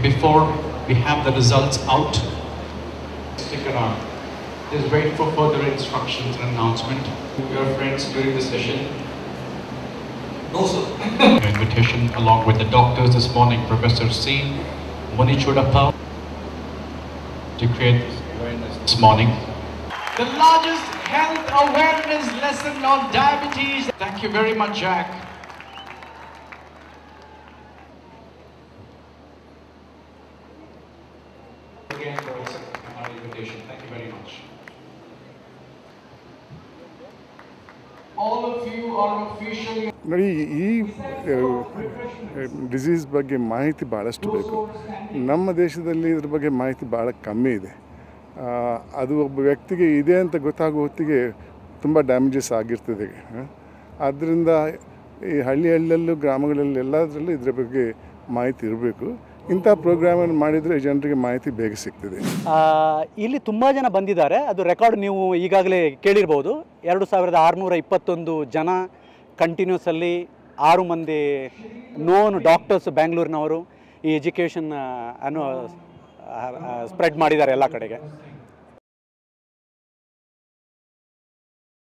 before we have the results out. Stick around. Just wait for further instructions and announcement. Your friends during the session. No, sir. Invitation along with the doctors this morning, Professor C. Munichodappa, to create this awareness this morning. The largest health awareness lesson on diabetes. Thank you very much, Jack. Again for accepting our invitation. Thank you very much. All of you are officially ನೋಡಿ ಈ disease ಬಗ್ಗೆ ಮಾಹಿತಿ ಭಾಳಷ್ಟು ಬೇಕು. ನಮ್ಮ ದೇಶದಲ್ಲಿ ಇದ್ರ ಬಗ್ಗೆ ಮಾಹಿತಿ ಭಾಳ ಕಮ್ಮಿ ಇದೆ. ಅದು ಒಬ್ಬ ವ್ಯಕ್ತಿಗೆ ಇದೆ ಅಂತ ಗೊತ್ತಾಗೋ ಹೊತ್ತಿಗೆ ತುಂಬ ಡ್ಯಾಮೇಜಸ್ ಆಗಿರ್ತದೆ. ಆದ್ದರಿಂದ ಈ ಹಳ್ಳಿಯಲ್ಲೂ ಗ್ರಾಮಗಳಲ್ಲಿ ಎಲ್ಲದರಲ್ಲೂ ಇದ್ರ ಬಗ್ಗೆ ಮಾಹಿತಿ ಇರಬೇಕು. ಇಂಥ ಪ್ರೋಗ್ರಾಮನ್ನು ಮಾಡಿದರೆ ಜನರಿಗೆ ಮಾಹಿತಿ ಬೇಗ ಸಿಗ್ತದೆ. ಇಲ್ಲಿ ತುಂಬ ಜನ ಬಂದಿದ್ದಾರೆ. ಅದು ರೆಕಾರ್ಡ್ ನೀವು ಈಗಾಗಲೇ ಕೇಳಿರ್ಬೋದು. 2621 ಜನ ಕಂಟಿನ್ಯೂಸಲ್ಲಿ 6 ಮಂದಿ ನೋನ್ ಡಾಕ್ಟರ್ಸ್ ಬ್ಯಾಂಗ್ಳೂರಿನವರು ಈ ಎಜುಕೇಷನ್ ಅನ್ನು ಸ್ಪ್ರೆಡ್ ಮಾಡಿದ್ದಾರೆ ಎಲ್ಲ ಕಡೆಗೆ.